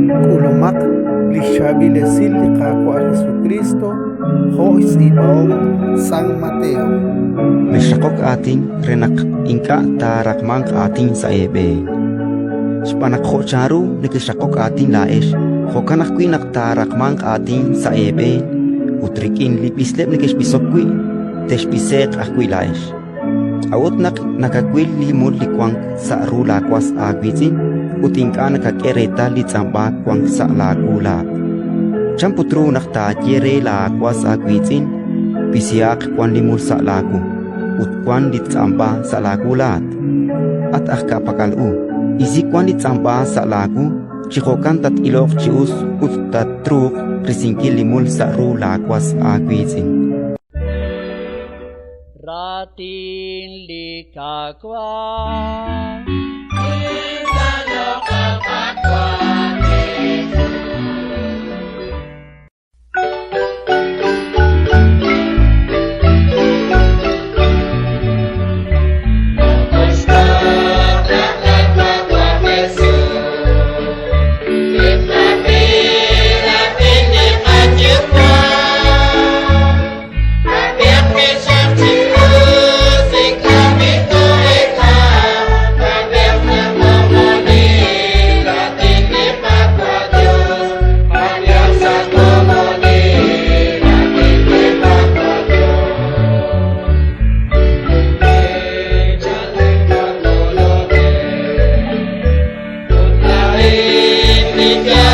Kulumak lishabilesil likakwa Jesucristo ho isibaong Sang Mateo. Mesyakok ating renak ingka tarakmang ating sa ebe. Spanak ho charu nikisyakok ating laes. Ho kanak kui naktarakmang ating sa ebe. Utrikin lipislep nikispisokwi. Teshpisek akwi laes. Awot nakakwil limul likwang sa rulakwas agwitin. Utingka nakakereta litsamba kwang sa lagulak. Champutru naktajere lakwas agwitin. Pisiak kwan limul sa lagu. Utkwan litsamba sa lagulat. At akapakalu. Isi kwan litsamba sa lagu. Chikokan tat ilok chius ut tat truk risingki limul sa rulakwas agwitin. Ratin likakwa Tiga